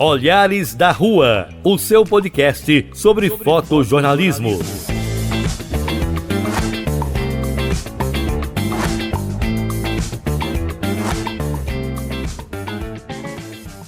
Olhares da Rua, o seu podcast sobre fotojornalismo.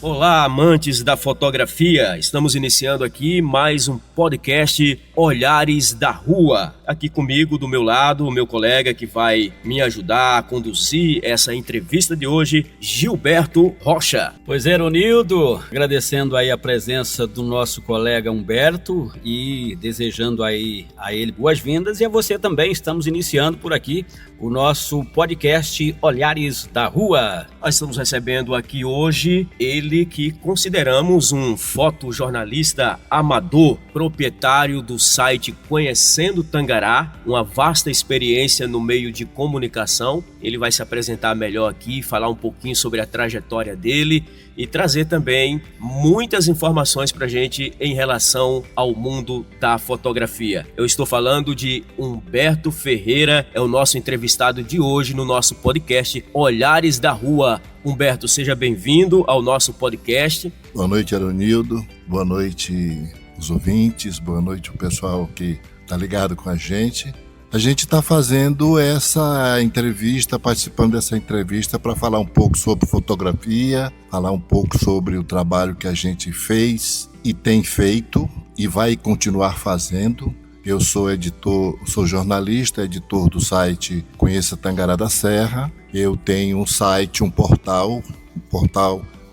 Olá, amantes da fotografia! Estamos iniciando aqui mais um podcast Olhares da Rua. Aqui comigo, do meu lado, o meu colega que vai me ajudar a conduzir essa entrevista de hoje, Gilberto Rocha. Pois é, Ronildo, agradecendo aí a presença do nosso colega Humberto e desejando aí a ele boas-vindas, e a você também. Estamos iniciando por aqui o nosso podcast Olhares da Rua. Nós estamos recebendo aqui hoje ele que consideramos um fotojornalista amador, proprietário do site Conhecendo Tangará, uma vasta experiência no meio de comunicação. Ele vai se apresentar melhor aqui, falar um pouquinho sobre a trajetória dele e trazer também muitas informações pra gente em relação ao mundo da fotografia. Eu estou falando de Humberto Ferreira, é o nosso entrevistado de hoje no nosso podcast Olhares da Rua. Humberto, seja bem-vindo ao nosso podcast. Boa noite, Aronildo. Boa noite, os ouvintes. Boa noite, o pessoal que está ligado com a gente. A gente está fazendo essa entrevista, participando dessa entrevista para falar um pouco sobre fotografia, falar um pouco sobre o trabalho que a gente fez e tem feito e vai continuar fazendo. Eu sou editor, sou jornalista, editor do site Conheça Tangará da Serra. Eu tenho um site, um portal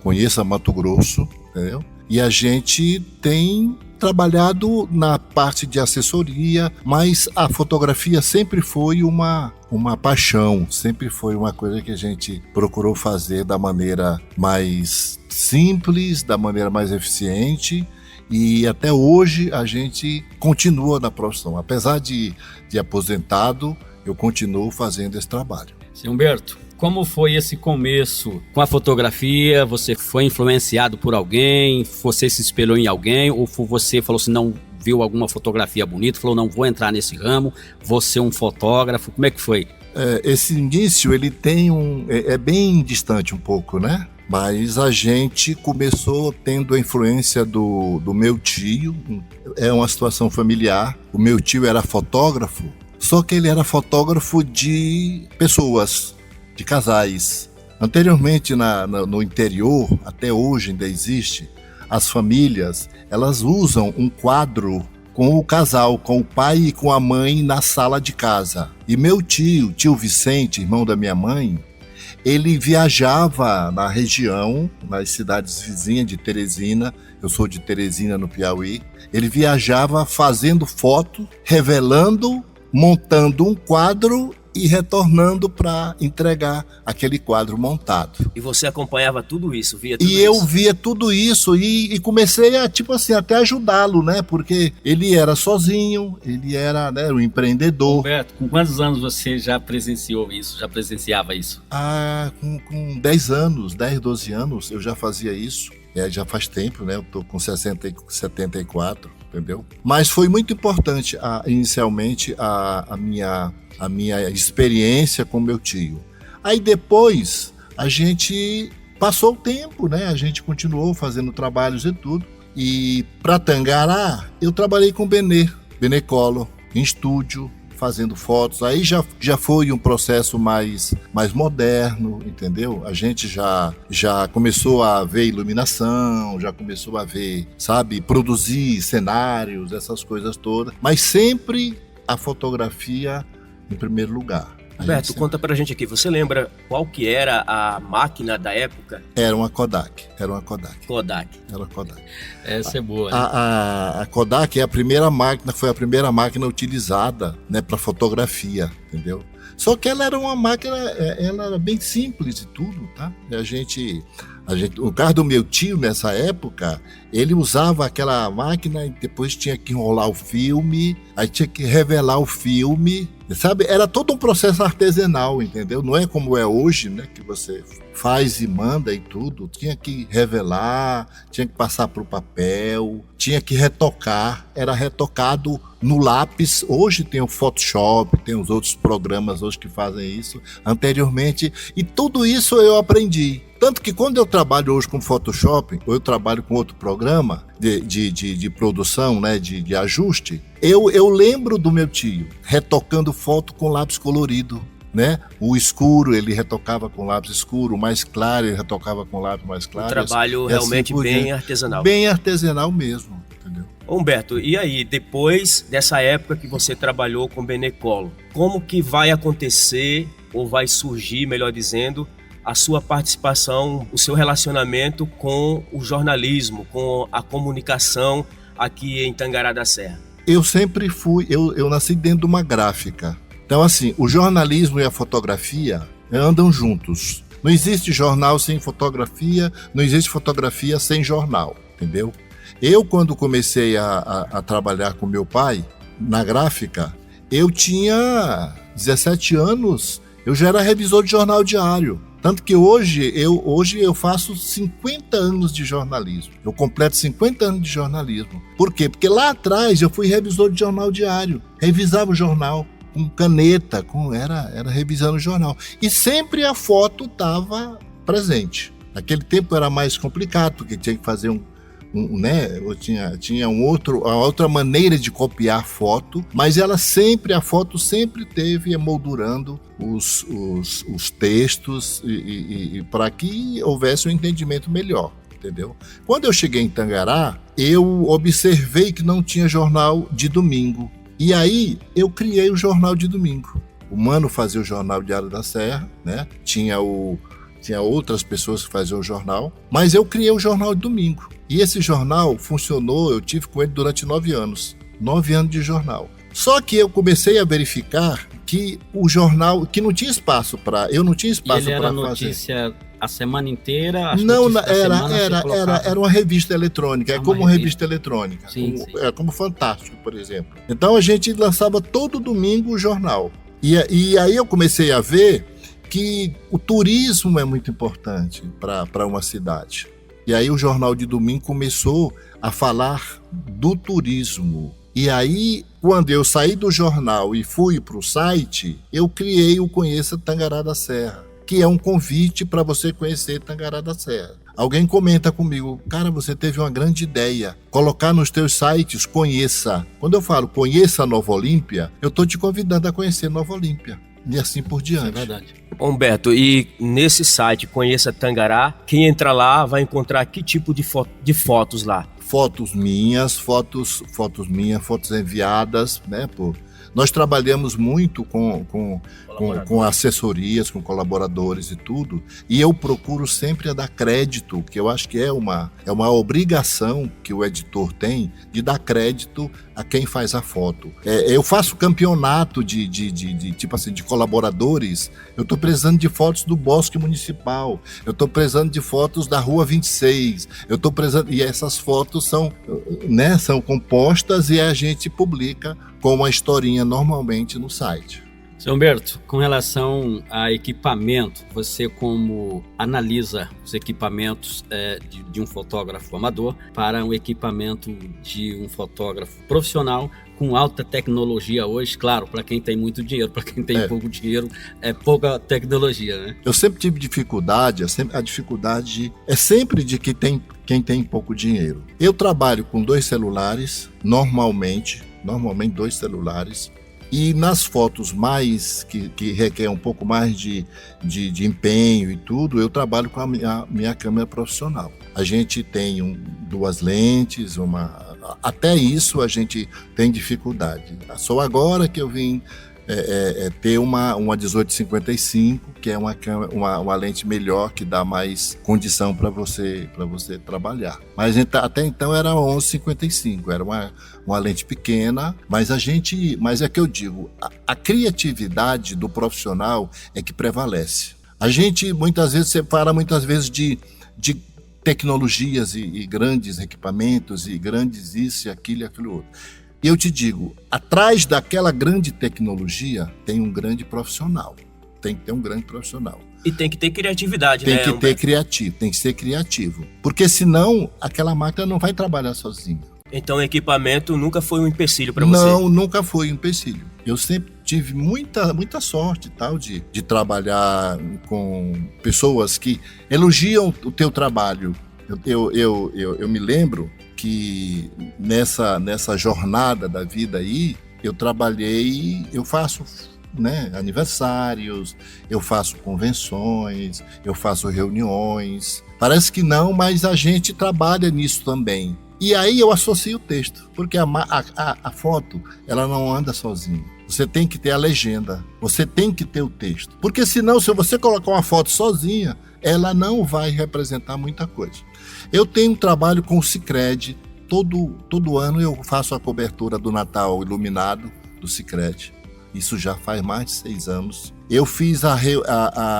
Conheça Mato Grosso, entendeu? E a gente tem trabalhado na parte de assessoria, mas a fotografia sempre foi uma paixão, sempre foi uma coisa que a gente procurou fazer da maneira mais simples, da maneira mais eficiente, e até hoje a gente continua na profissão. Apesar de aposentado, eu continuo fazendo esse trabalho. Senhor Humberto, como foi esse começo com a fotografia? Você foi influenciado por alguém? Você se espelhou em alguém? Ou você falou assim, não viu alguma fotografia bonita, falou, não vou entrar nesse ramo, vou ser um fotógrafo? Como é que foi? Esse início, ele tem é bem distante um pouco, né? Mas a gente começou tendo a influência do meu tio. É uma situação familiar. O meu tio era fotógrafo, só que ele era fotógrafo de pessoas, de casais. Anteriormente no interior, até hoje ainda existe, as famílias, elas usam um quadro com o casal, com o pai e com a mãe na sala de casa. E meu tio Vicente, irmão da minha mãe, ele viajava na região, nas cidades vizinhas de Teresina. Eu sou de Teresina, no Piauí. Ele viajava fazendo foto, revelando, montando um quadro e retornando para entregar aquele quadro montado. E você acompanhava tudo isso, via tudo isso? E eu via tudo isso e comecei a, até ajudá-lo, né? Porque ele era sozinho, ele era, né, um empreendedor. Humberto, com quantos anos você já presenciou isso, já presenciava isso? Com 10 anos, 10, 12 anos eu já fazia isso. Já faz tempo, né? Eu tô com 74, entendeu? Mas foi muito importante, inicialmente, a minha experiência com meu tio. Aí depois, a gente passou o tempo, né? A gente continuou fazendo trabalhos e tudo. E para Tangará, eu trabalhei com Benê Collor, em estúdio, fazendo fotos. Aí já foi um processo mais moderno, entendeu? A gente já começou a ver iluminação, já começou a ver, produzir cenários, essas coisas todas. Mas sempre a fotografia em primeiro lugar. Humberto, conta pra gente aqui, você lembra qual que era a máquina da época? Era uma Kodak. Kodak. Era uma Kodak. Essa é boa, né? A Kodak foi a primeira máquina utilizada, né, para fotografia, entendeu? Só que ela era uma máquina, ela era bem simples e tudo, tá? O carro do meu tio, nessa época, ele usava aquela máquina e depois tinha que enrolar o filme, aí tinha que revelar o filme, Era todo um processo artesanal, entendeu? Não é como é hoje, né? Que você faz e manda e tudo. Tinha que revelar, tinha que passar para o papel, tinha que retocar. Era retocado no lápis. Hoje tem o Photoshop, tem os outros programas hoje que fazem isso. Anteriormente, e tudo isso eu aprendi. Tanto que quando eu trabalho hoje com Photoshop, ou eu trabalho com outro programa de produção, né, de ajuste, eu lembro do meu tio retocando foto com lápis colorido, né? O escuro ele retocava com lápis escuro, o mais claro ele retocava com lápis mais claro. Um trabalho realmente assim bem artesanal. Bem artesanal mesmo, entendeu? Humberto, e aí, depois dessa época que você trabalhou com Benecolo, como que vai acontecer, ou vai surgir, melhor dizendo, a sua participação, o seu relacionamento com o jornalismo, com a comunicação aqui em Tangará da Serra? Eu sempre fui, eu nasci dentro de uma gráfica. Então, assim, o jornalismo e a fotografia andam juntos. Não existe jornal sem fotografia, não existe fotografia sem jornal, entendeu? Eu, quando comecei a trabalhar com meu pai, na gráfica, eu tinha 17 anos, eu já era revisor de jornal diário. Tanto que hoje eu faço 50 anos de jornalismo. Eu completo 50 anos de jornalismo. Por quê? Porque lá atrás eu fui revisor de jornal diário. Revisava o jornal com caneta, era revisando o jornal. E sempre a foto estava presente. Naquele tempo era mais complicado, porque tinha que fazer né? Eu tinha uma outra maneira de copiar foto, mas a foto sempre teve emoldurando os textos e para que houvesse um entendimento melhor, entendeu? Quando eu cheguei em Tangará, eu observei que não tinha jornal de domingo, e aí eu criei o jornal de domingo. O Mano fazia o jornal Diário da Serra, né? Tinha outras pessoas que faziam o jornal, mas eu criei o jornal de domingo. E esse jornal funcionou, eu tive com ele durante 9 anos. 9 anos de jornal. Só que eu comecei a verificar que o jornal, que não tinha espaço para... Eu não tinha espaço para fazer. Ele era notícia a semana inteira? Não, era uma revista eletrônica, como uma revista eletrônica. Sim. É como Fantástico, por exemplo. Então a gente lançava todo domingo o jornal. E aí eu comecei a ver que o turismo é muito importante para uma cidade. E aí o Jornal de Domingo começou a falar do turismo. E aí, quando eu saí do jornal e fui para o site, eu criei o Conheça Tangará da Serra, que é um convite para você conhecer Tangará da Serra. Alguém comenta comigo, cara, você teve uma grande ideia, colocar nos teus sites, conheça. Quando eu falo conheça Nova Olímpia, eu estou te convidando a conhecer Nova Olímpia. E assim por diante. Isso é verdade. Humberto, e nesse site Conheça Tangará, quem entra lá vai encontrar que tipo de fotos lá? Fotos minhas, fotos enviadas, né? Nós trabalhamos muito com assessorias, com colaboradores e tudo, e eu procuro sempre dar crédito, que eu acho que é uma obrigação que o editor tem de dar crédito a quem faz a foto. Eu faço campeonato tipo assim, de colaboradores, eu estou precisando de fotos do Bosque Municipal, eu estou precisando de fotos da Rua 26, e essas fotos são compostas e a gente publica com uma historinha normalmente no site. Seu Humberto, com relação a equipamento, você como analisa os equipamentos de um fotógrafo amador para um equipamento de um fotógrafo profissional com alta tecnologia hoje, claro, para quem tem muito dinheiro, para quem tem pouco dinheiro, é pouca tecnologia, né? Eu sempre tive dificuldade, a dificuldade é sempre de quem tem pouco dinheiro. Eu trabalho com 2 celulares, normalmente 2 celulares, e nas fotos mais que requer um pouco mais de empenho e tudo, eu trabalho com a minha câmera profissional. A gente tem 2 lentes, até isso a gente tem dificuldade. Só agora que eu vim ter uma 1855, que é uma lente melhor, que dá mais condição para você trabalhar. Mas até então era 1155, era uma lente pequena, mas é que eu digo, a criatividade do profissional é que prevalece. A gente muitas vezes separa de tecnologias e grandes equipamentos e grandes isso e aquilo outro. E eu te digo, atrás daquela grande tecnologia tem um grande profissional. Tem que ter um grande profissional. E tem que ter criatividade, né? Tem que ser criativo. Porque senão aquela máquina não vai trabalhar sozinha. Então o equipamento nunca foi um empecilho para você? Não, nunca foi um empecilho. Eu sempre tive muita sorte tal, de trabalhar com pessoas que elogiam o teu trabalho. Eu me lembro que nessa jornada da vida aí, eu trabalhei, eu faço, né, aniversários, eu faço convenções, eu faço reuniões. Parece que não, mas a gente trabalha nisso também. E aí eu associo o texto, porque a foto, ela não anda sozinha. Você tem que ter a legenda, você tem que ter o texto. Porque senão, se você colocar uma foto sozinha, ela não vai representar muita coisa. Eu tenho um trabalho com o Sicredi. Todo ano eu faço a cobertura do Natal iluminado do Sicredi. Isso já faz mais de 6 anos. Eu fiz a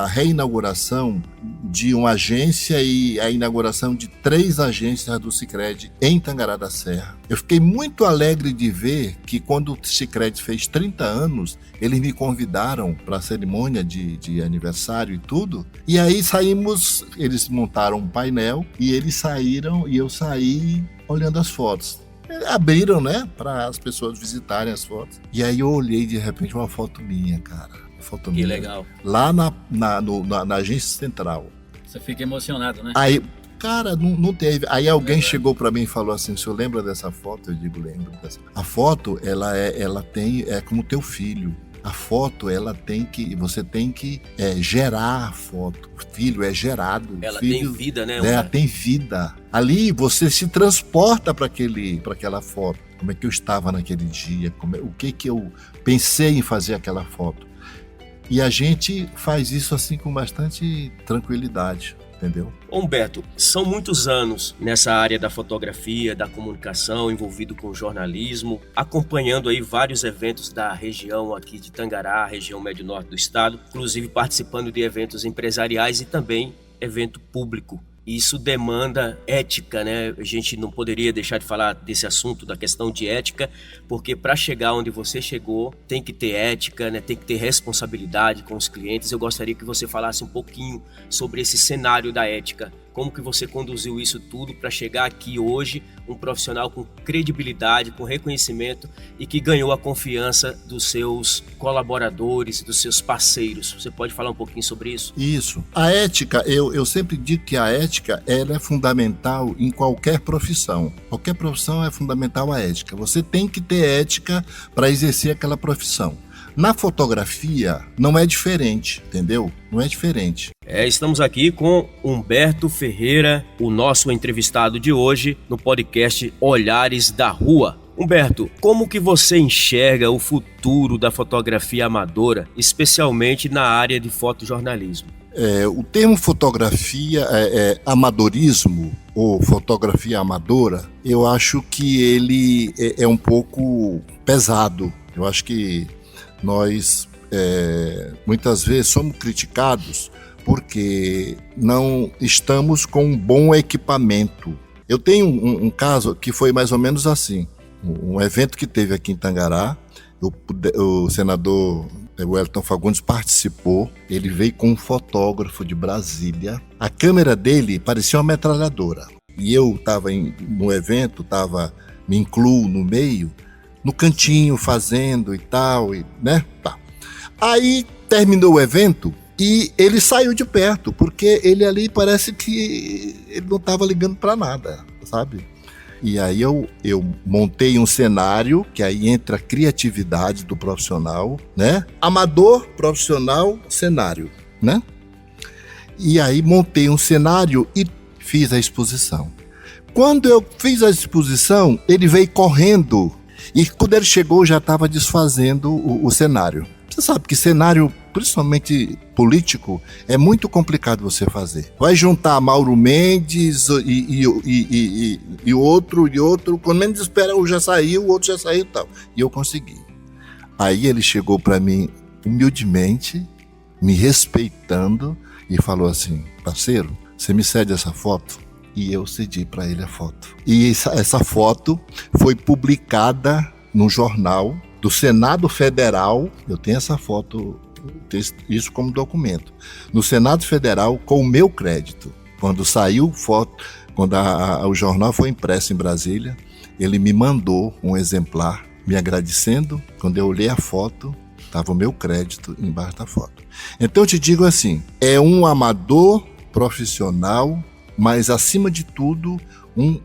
reinauguração de uma agência e a inauguração de 3 agências do Sicredi em Tangará da Serra. Eu fiquei muito alegre de ver que quando o Sicredi fez 30 anos, eles me convidaram para a cerimônia de aniversário e tudo. E aí saímos, eles montaram um painel e eles saíram e eu saí olhando as fotos. Abriram, né, para as pessoas visitarem as fotos. E aí eu olhei de repente uma foto minha, cara. Uma foto minha. Que legal. Lá na agência central. Você fica emocionado, né? Aí, cara, não teve. Aí alguém chegou para mim e falou assim: o senhor lembra dessa foto? Eu digo, lembro dessa. A foto, ela tem, é como teu filho. A foto, você tem que gerar a foto. O filho é gerado. Ela filho, tem vida, né? Ela tem vida. Ali você se transporta para aquela foto. Como é que eu estava naquele dia? O que eu pensei em fazer aquela foto? E a gente faz isso assim com bastante tranquilidade. Entendeu? Humberto, são muitos anos nessa área da fotografia, da comunicação, envolvido com jornalismo, acompanhando aí vários eventos da região aqui de Tangará, região médio-norte do estado, inclusive participando de eventos empresariais e também evento público. Isso demanda ética, né? A gente não poderia deixar de falar desse assunto, da questão de ética, porque para chegar onde você chegou, tem que ter ética, né? Tem que ter responsabilidade com os clientes. Eu gostaria que você falasse um pouquinho sobre esse cenário da ética. Como que você conduziu isso tudo para chegar aqui hoje, um profissional com credibilidade, com reconhecimento e que ganhou a confiança dos seus colaboradores, dos seus parceiros. Você pode falar um pouquinho sobre isso? Isso. A ética, eu sempre digo que a ética ela é fundamental em qualquer profissão. Qualquer profissão é fundamental a ética. Você tem que ter ética para exercer aquela profissão. Na fotografia não é diferente, entendeu? Não é diferente. Estamos aqui com Humberto Ferreira, o nosso entrevistado de hoje no podcast Olhares da Rua. Humberto, como que você enxerga o futuro da fotografia amadora, especialmente na área de fotojornalismo? O termo fotografia, amadorismo ou fotografia amadora, eu acho que ele é um pouco pesado. Eu acho que nós muitas vezes somos criticados porque não estamos com um bom equipamento. Eu tenho um caso que foi mais ou menos assim. Um evento que teve aqui em Tangará, o senador Wellington Fagundes participou. Ele veio com um fotógrafo de Brasília. A câmera dele parecia uma metralhadora. E eu estava no evento, me incluo no meio, no cantinho fazendo e tal, né? Tá. Aí terminou o evento e ele saiu de perto, porque ele ali parece que ele não estava ligando para nada, sabe? E aí eu montei um cenário, que aí entra a criatividade do profissional, né? Amador, profissional, cenário, né? E aí montei um cenário e fiz a exposição. Quando eu fiz a exposição, ele veio correndo. E quando ele chegou, já estava desfazendo o cenário. Você sabe que cenário, principalmente político, é muito complicado você fazer. Vai juntar Mauro Mendes e outro, quando menos espera, um já saiu, o outro já saiu e tal. E eu consegui. Aí ele chegou para mim, humildemente, me respeitando, e falou assim: parceiro, você me cede essa foto? E eu cedi para ele a foto. E essa foto foi publicada no jornal do Senado Federal. Eu tenho essa foto, isso como documento, no Senado Federal, com o meu crédito. Quando saiu foto, quando o jornal foi impresso em Brasília, ele me mandou um exemplar me agradecendo. Quando eu olhei a foto, Estava o meu crédito embaixo da foto. Então eu te digo assim, é um amador profissional, mas acima de tudo,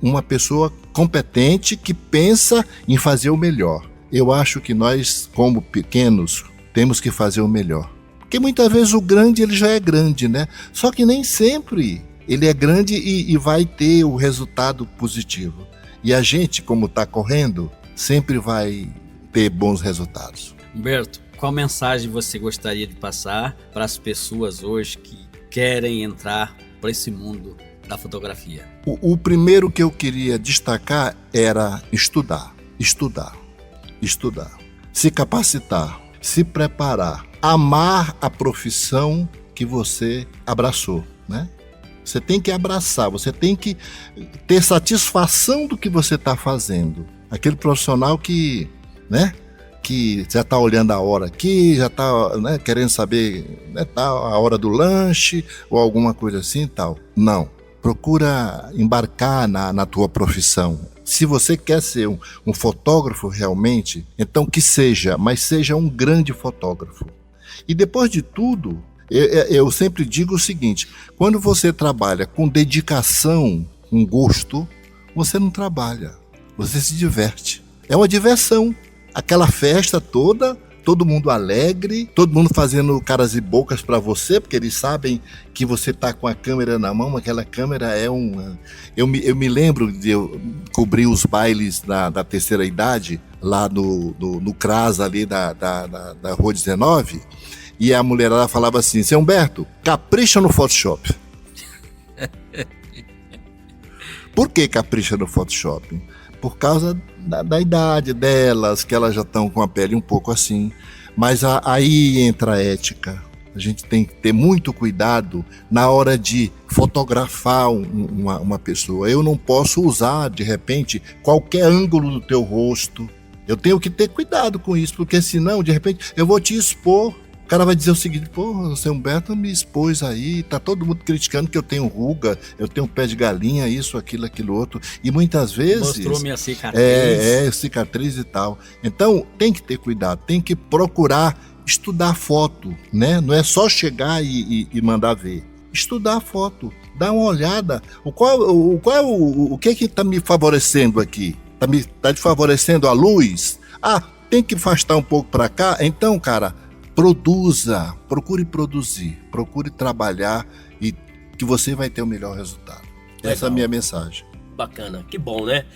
uma pessoa competente que pensa em fazer o melhor. Eu acho que nós, como pequenos, temos que fazer o melhor. Porque muitas vezes o grande ele já é grande, né? Só que nem sempre ele é grande e vai ter o resultado positivo. E a gente, como está correndo, sempre vai ter bons resultados. Humberto, qual mensagem você gostaria de passar para as pessoas hoje que querem entrar para esse mundo da fotografia? O primeiro que eu queria destacar era estudar. Se capacitar, se preparar, amar a profissão que você abraçou, né? Você tem que abraçar, você tem que ter satisfação do que você está fazendo. Aquele profissional que, né, que já está olhando a hora aqui, já está, né, querendo saber, né, tá a hora do lanche ou alguma coisa assim e tal. Não, procura embarcar na tua profissão. Se você quer ser um fotógrafo realmente, então que seja, mas seja um grande fotógrafo. E depois de tudo, eu sempre digo o seguinte, quando você trabalha com dedicação, com gosto, você não trabalha, você se diverte. É uma diversão. Aquela festa toda, todo mundo alegre, todo mundo fazendo caras e bocas para você, porque eles sabem que você está com a câmera na mão. Aquela câmera é uma... Eu me lembro de eu cobrir os bailes da terceira idade, lá no CRAS ali da Rua 19, e a mulherada falava assim, seu Humberto, capricha no Photoshop. Por que capricha no Photoshop? Por causa da idade delas, que elas já estão com a pele um pouco assim. Mas aí entra a ética. A gente tem que ter muito cuidado na hora de fotografar uma pessoa. Eu não posso usar, de repente, qualquer ângulo do teu rosto. Eu tenho que ter cuidado com isso, porque senão, de repente, eu vou te expor. O cara vai dizer o seguinte, pô, o seu Humberto me expôs aí, tá todo mundo criticando que eu tenho ruga, eu tenho pé de galinha, isso, aquilo outro. E muitas vezes... Mostrou minha cicatriz. Cicatriz e tal. Então, tem que ter cuidado, tem que procurar estudar foto, né? Não é só chegar e mandar ver. Estudar a foto, dar uma olhada. O que está me favorecendo aqui? Tá te favorecendo a luz? Ah, tem que afastar um pouco para cá? Então, cara... Produza, procure produzir, procure trabalhar e que você vai ter o melhor resultado. Legal. Essa é a minha mensagem. Bacana, que bom, né?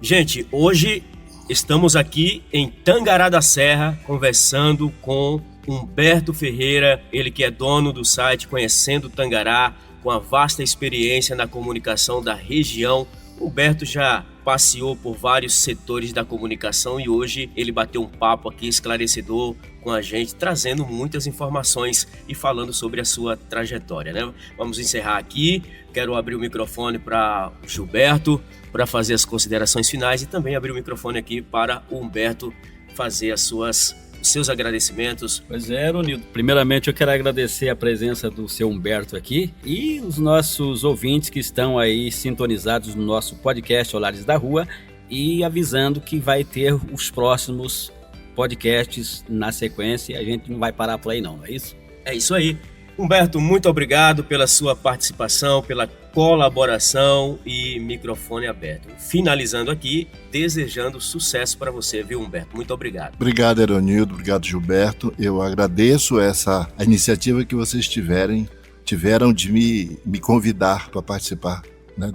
Gente, hoje estamos aqui em Tangará da Serra conversando com Humberto Ferreira, ele que é dono do site Conhecendo Tangará, com a vasta experiência na comunicação da região. Humberto já passeou por vários setores da comunicação e hoje ele bateu um papo aqui esclarecedor com a gente, trazendo muitas informações e falando sobre a sua trajetória, né? Vamos encerrar aqui, quero abrir o microfone para o Gilberto para fazer as considerações finais e também abrir o microfone aqui para o Humberto fazer os seus agradecimentos. Pois é, Ronildo. Primeiramente eu quero agradecer a presença do seu Humberto aqui e os nossos ouvintes que estão aí sintonizados no nosso podcast Olhares da Rua e avisando que vai ter os próximos podcasts na sequência. A gente não vai parar por aí não é isso? É isso aí. Humberto, muito obrigado pela sua participação, pela colaboração e microfone aberto. Finalizando aqui, desejando sucesso para você, viu, Humberto? Muito obrigado. Obrigado, Eronildo. Obrigado, Gilberto. Eu agradeço a iniciativa que vocês tiveram de me convidar para participar, né,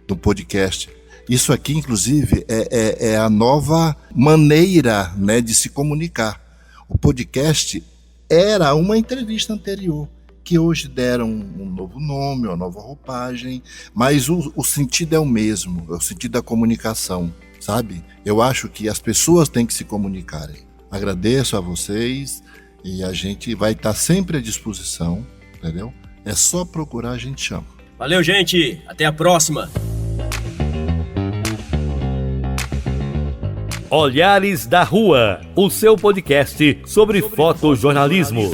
do podcast. Isso aqui, inclusive, é a nova maneira, né, de se comunicar. O podcast era uma entrevista anterior, que hoje deram um novo nome, uma nova roupagem, mas o sentido é o mesmo, é o sentido da comunicação, sabe? Eu acho que as pessoas têm que se comunicarem. Agradeço a vocês e a gente vai estar sempre à disposição, entendeu? É só procurar, a gente chama. Valeu, gente! Até a próxima! Olhares da Rua, o seu podcast sobre fotojornalismo.